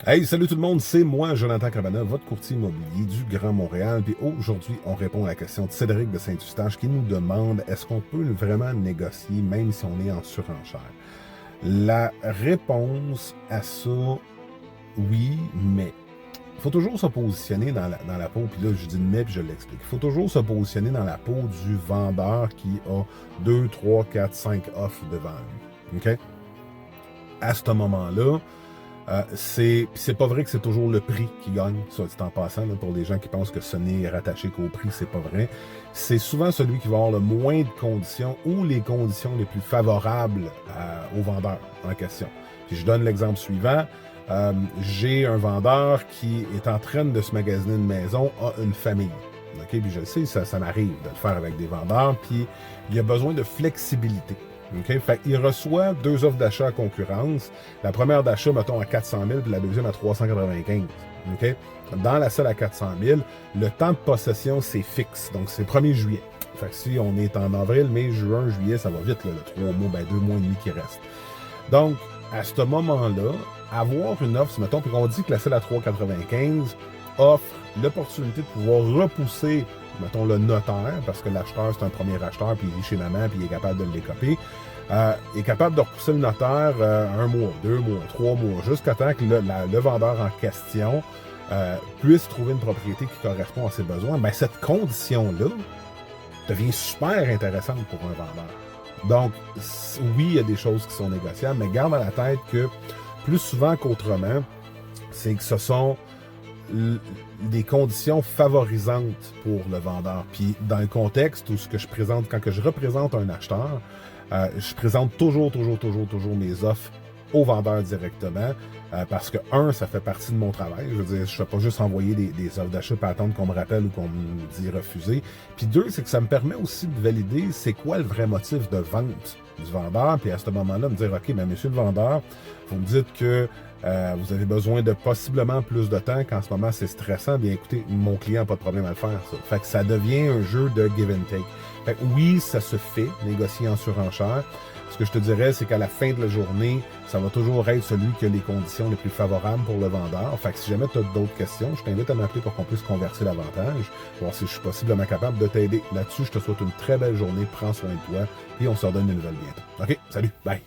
Hey, salut tout le monde, c'est moi, Jonathan Cabana, votre courtier immobilier du Grand Montréal. Puis aujourd'hui, on répond à la question de Cédric de Saint-Eustache qui nous demande est-ce qu'on peut vraiment négocier même si on est en surenchère? La réponse à ça, oui, mais il faut toujours se positionner dans la peau, puis là je dis mais, puis je l'explique. Il faut toujours se positionner dans la peau du vendeur qui a 2, 3, 4, 5 offres devant lui. OK? À ce moment-là, c'est pas vrai que c'est toujours le prix qui gagne, ça dit en passant, là, pour les gens qui pensent que ce n'est rattaché qu'au prix, c'est pas vrai. C'est souvent celui qui va avoir le moins de conditions ou les conditions les plus favorables au vendeur en question. Puis je donne l'exemple suivant. J'ai un vendeur qui est en train de se magasiner une maison, a une famille. OK? Puis je le sais, ça m'arrive de le faire avec des vendeurs, puis il a besoin de flexibilité. OK? Fait qu'il reçoit deux offres d'achat à concurrence. La première d'achat, mettons, à 400 000, puis la deuxième à 395. OK? Dans la seule à 400 000, le temps de possession, c'est fixe. Donc, c'est le 1er juillet. Fait que si on est en avril, mai, juin, juillet, ça va vite, là, le 3 mois, 2 mois et demi qui restent. Donc, à ce moment-là, avoir une offre, mettons, puis on dit que la seule à 3,95 offre l'opportunité de pouvoir repousser, mettons, le notaire, parce que l'acheteur, c'est un premier acheteur, puis il vit chez maman, puis il est capable de l'écoper, est capable de repousser le notaire 1 mois, 2 mois, 3 mois, jusqu'à temps que le vendeur en question puisse trouver une propriété qui correspond à ses besoins. Ben, cette condition-là devient super intéressante pour un vendeur. Donc, oui, il y a des choses qui sont négociables, mais garde à la tête que plus souvent qu'autrement, c'est que ce sont des conditions favorisantes pour le vendeur. Puis dans le contexte où ce que je présente, quand que je représente un acheteur, je présente toujours mes offres au vendeur directement, parce que, ça fait partie de mon travail. Je veux dire, je ne fais pas juste envoyer des offres d'achat et attendre qu'on me rappelle ou qu'on me dise refuser. Puis deux, c'est que ça me permet aussi de valider c'est quoi le vrai motif de vente du vendeur, puis à ce moment-là, me dire, OK, mais monsieur le vendeur, vous me dites que vous avez besoin de possiblement plus de temps, qu'en ce moment c'est stressant, bien écoutez, mon client n'a pas de problème à le faire, ça. Fait que ça devient un jeu de give and take. Fait que oui, ça se fait, négocier en surenchère. Ce que je te dirais, c'est qu'à la fin de la journée, ça va toujours être celui qui a les conditions les plus favorables pour le vendeur. Fait que si jamais tu as d'autres questions, je t'invite à m'appeler pour qu'on puisse converser davantage, voir si je suis possiblement capable de t'aider là-dessus. Je te souhaite une très belle journée, prends soin de toi, et on se redonne une nouvelle bientôt. OK, salut, bye!